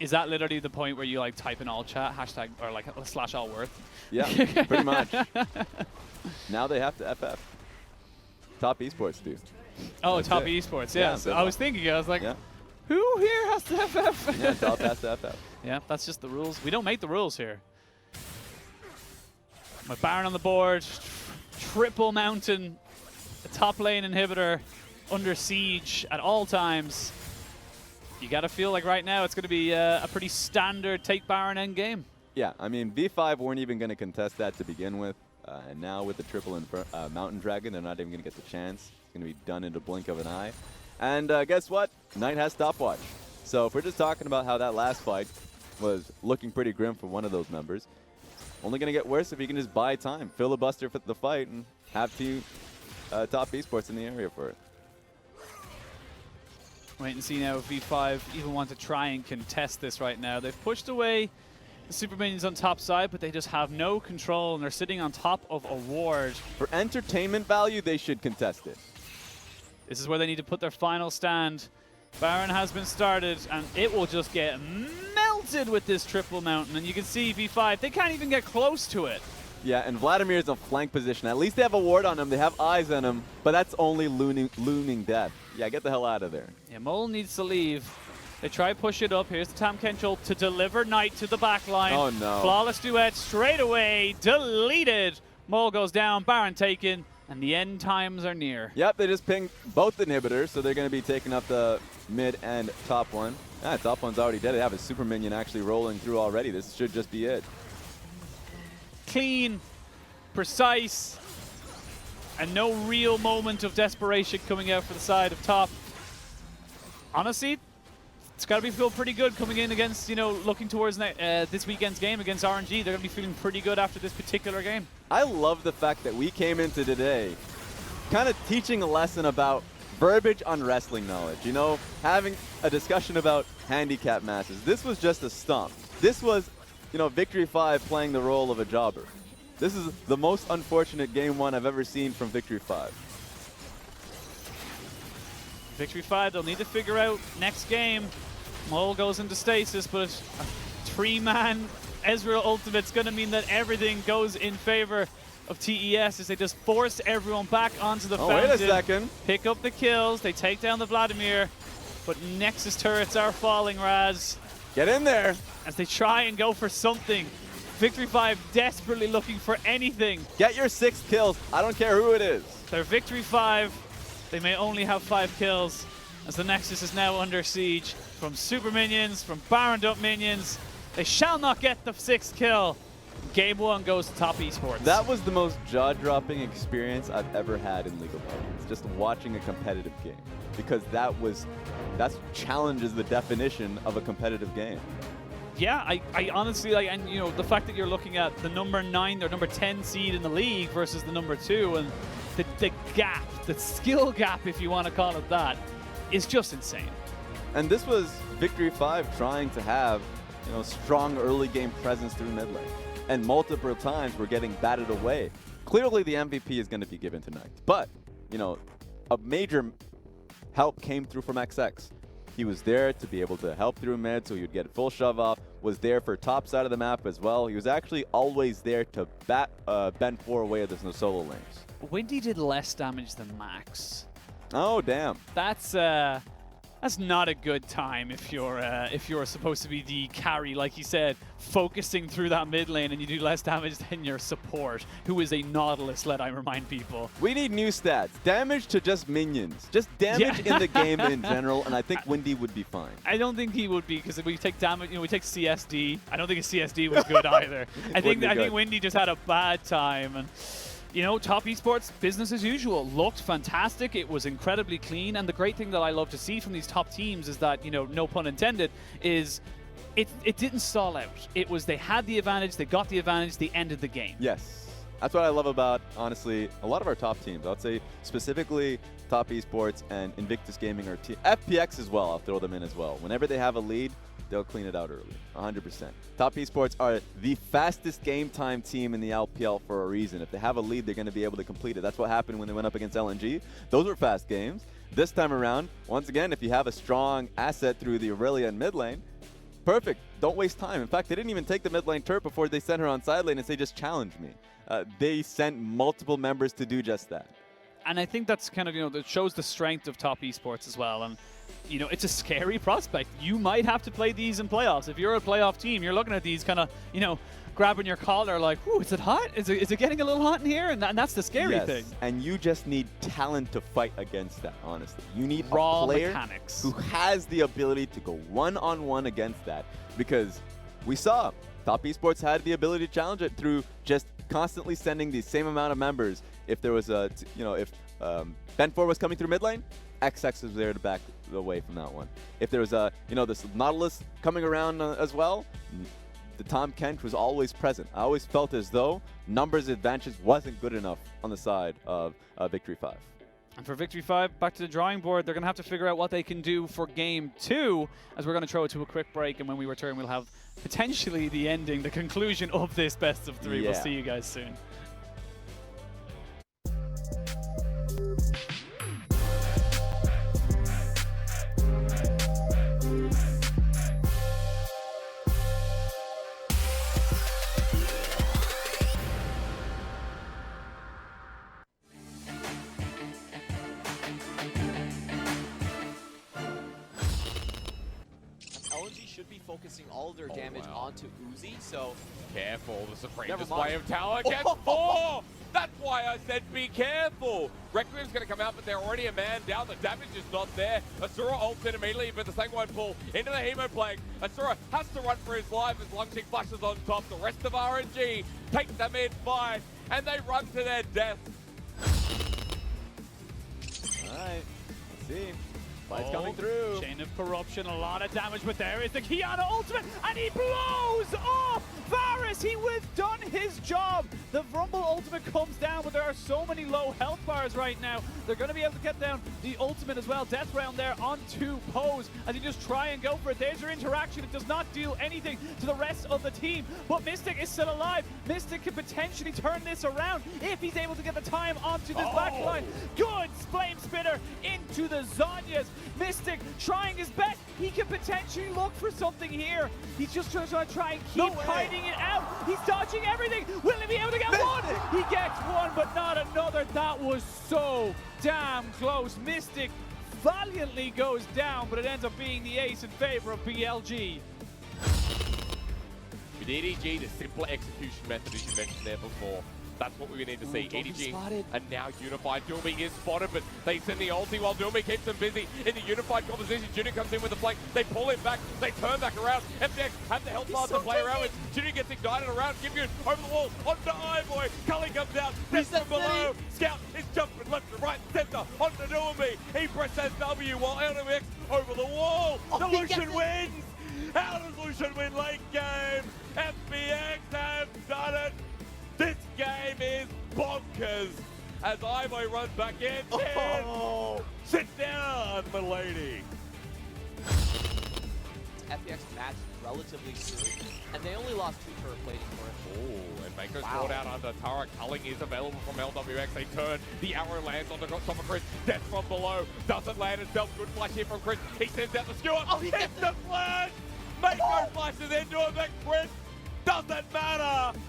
Is that literally the point where you like type in all chat, hashtag, or like / all worth? Yeah, pretty much. Now they have to FF. Top Esports do. Oh, That's Top it. Esports, yeah. So I was thinking, I was like, yeah. Who here has to FF? Yeah, Top has to FF. Yeah, that's just the rules. We don't make the rules here. My Baron on the board, triple mountain, the top lane inhibitor under siege at all times. You got to feel like right now it's going to be a pretty standard take Baron end game. Yeah, I mean, V5 weren't even going to contest that to begin with. And now with the triple Mountain Dragon, they're not even going to get the chance. It's going to be done in a blink of an eye. And guess what? Knight has stopwatch. So if we're just talking about how that last fight was looking pretty grim for one of those members, only going to get worse if you can just buy time, filibuster for the fight, and have two Top Esports in the area for it. Wait and see now if V5 even want to try and contest this right now. They've pushed away the super minions on top side, but they just have no control, and they're sitting on top of a ward. For entertainment value, they should contest it. This is where they need to put their final stand. Baron has been started, and it will just get melted with this triple mountain. And you can see V5, they can't even get close to it. Yeah, and Vladimir is in flank position. At least they have a ward on him. They have eyes on him, but that's only looming death. Yeah, get the hell out of there. Yeah, Mole needs to leave. They try push it up. Here's the Tahm Kench to deliver Knight to the back line. Oh, no. Flawless duet straight away. Deleted. Mole goes down. Baron taken. And the end times are near. Yep, they just pinged both inhibitors, so they're going to be taking up the mid and top one. Ah, top one's already dead. They have a super minion actually rolling through already. This should just be it. Clean, precise, and no real moment of desperation coming out for the side of top. Honestly, it's got to be feel pretty good coming in against, you know, looking towards this weekend's game against RNG. They're going to be feeling pretty good after this particular game. I love the fact that we came into today kind of teaching a lesson about verbiage on wrestling knowledge. You know, having a discussion about handicap matches. This was just a stomp. This was, you know, Victory 5 playing the role of a jobber. This is the most unfortunate game 1 I've ever seen from Victory 5. Victory 5, they'll need to figure out next game. Mole goes into stasis, but a 3-man Ezreal ultimate's going to mean that everything goes in favor of TES as they just force everyone back onto the fountain. Wait a second. Pick up the kills. They take down the Vladimir, but Nexus turrets are falling, Raz. Get in there. As they try and go for something. Victory 5 desperately looking for anything. Get your 6 kills. I don't care who it is. They're Victory 5. They may only have 5 kills as the Nexus is now under siege from super minions, from Baroned up minions. They shall not get the 6th kill. Game 1 goes to Top Esports. That was the most jaw-dropping experience I've ever had in League of Legends, just watching a competitive game. Because that challenges the definition of a competitive game. Yeah, I honestly, like, and you know, the fact that you're looking at the number 9 or number 10 seed in the league versus the number 2, and the gap, the skill gap, if you want to call it that, is just insane. And this was Victory 5 trying to have, you know, strong early game presence through mid lane. And multiple times we're getting batted away. Clearly the MVP is going to be given tonight. But, you know, a major help came through from XX. He was there to be able to help through mid so he would get full shove off. Was there for top side of the map as well. He was actually always there to bend 4 away of the solo lanes. Windy did less damage than Max. Oh, damn. That's not a good time if you're supposed to be the carry, like you said, focusing through that mid lane and you do less damage than your support, who is a Nautilus, let I remind people. We need new stats. Damage to just minions. Just damage in the game in general, and I think Windy would be fine. I don't think he would be, because we take damage, you know, we take CSD. I don't think a CSD was good either. I think Windy just had a bad time. And you know, Top Esports, business as usual, looked fantastic. It was incredibly clean. And the great thing that I love to see from these top teams is that, you know, no pun intended, is it didn't stall out. It was they had the advantage, they got the advantage, they ended the game. Yes. That's what I love about, honestly, a lot of our top teams. I'd say specifically Top Esports and Invictus Gaming or FPX as well. I'll throw them in as well. Whenever they have a lead, they'll clean it out early, 100%. Top Esports are the fastest game time team in the LPL for a reason. If they have a lead, they're going to be able to complete it. That's what happened when they went up against LNG. Those were fast games. This time around, once again, if you have a strong asset through the Irelia and mid lane, perfect. Don't waste time. In fact, they didn't even take the mid lane turret before they sent her on side lane and say, just challenge me. They sent multiple members to do just that. And I think that's kind of, you know, that shows the strength of Top Esports as well. And, you know, it's a scary prospect. You might have to play these in playoffs. If you're a playoff team, you're looking at these kind of, you know, grabbing your collar like, ooh, is it hot? Is it getting a little hot in here? And that's the scary thing. And you just need talent to fight against that, honestly. You need raw a player mechanics who has the ability to go one-on-one against that. Because we saw Top Esports had the ability to challenge it through just constantly sending the same amount of members. If there was a, you know, if Ben 4 was coming through mid lane, XX was there to back away from that one. If there was a, you know, this Nautilus coming around as well, the Tahm Kench was always present. I always felt as though numbers advantage wasn't good enough on the side of Victory 5. And for Victory 5, back to the drawing board, they're going to have to figure out what they can do for Game 2, as we're going to throw it to a quick break, and when we return, we'll have potentially the ending, the conclusion of this best of 3. Yeah. We'll see you guys soon. their damage onto Uzi, so... Careful, the supreme Never display mind. of talent gets 4! That's why I said be careful! Requiem's going to come out, but they're already a man down. The damage is not there. Asura ults in immediately, but the Sanguine pull into the Hemo Plague. Asura has to run for his life as Lungstick flashes on top. The rest of RNG take the mid-fight, and they run to their death. Alright, let's see. Fight's coming through. Chain of Corruption, a lot of damage, but there is the Kiana ultimate, and he blows off Varus. He was done his job. The Rumble ultimate comes down, but there are so many low health bars right now. They're going to be able to get down the ultimate as well. Death round there onto Pose as he just try and go for it. There's your interaction. It does not do anything to the rest of the team, but Mystic is still alive. Mystic could potentially turn this around if he's able to get the time onto this backline. Good flame spitter into the Zhonya's. Mystic trying his best. He can potentially look for something here. He's just trying to try and keep hiding it out. He's dodging everything. Will he be able to get one? He gets one, but not another. That was so damn close. Mystic valiantly goes down, but it ends up being the ace in favor of BLG. With EDG, the simpler execution method, as you mentioned there before. That's what we need to see. EDG and now unified. Doomy is spotted, but they send the ulti while Doomy keeps them busy in the unified composition. Junior comes in with the flank. They pull him back. They turn back around. FDX have the health bars to play around with. Junior gets ignited around. Gibgoon over the wall. Onto Iboy. Cully comes out. Steps from below. Scout is jumping left and right. Center onto Doomy. He presses W while LWX over the wall. The Lucian wins. How does Lucian win late game? FBX have done it. This game is bonkers as Ivo runs back in. Sit down, milady. FPX matched relatively soon, and they only lost 2 turret plating for it. Oh, and Mako's caught out under Tara. Culling is available from LWX. They turn. The arrow lands on the top of Chris. Death from below. Doesn't land himself. Good flash here from Chris. He sends out the skewer. He gets the flash. Mako flashes into him, but Chris doesn't matter.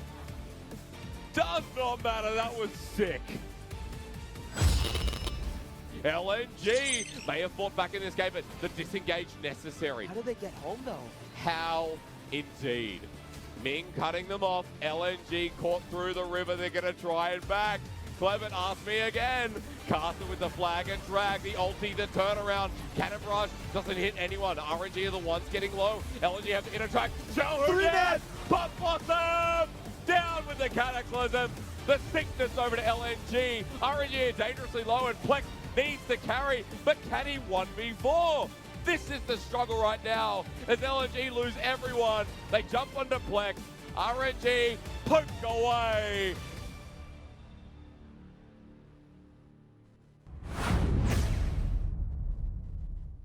Does not matter. That was sick. LNG may have fought back in this game, but the disengage necessary. How did they get home, though? How indeed. Ming cutting them off. LNG caught through the river. They're going to try it back. Clement asked me again. Carter with the flag and drag. The ulti, the turnaround. Cannon Barrage doesn't hit anyone. RNG are the ones getting low. LNG have to interact. Show who dead. Pop Blossom down with the Cataclysm. The sickness over to LNG. RNG are dangerously low and Plex needs to carry, but can he 1v4? This is the struggle right now as LNG lose everyone. They jump onto Plex. RNG poke away.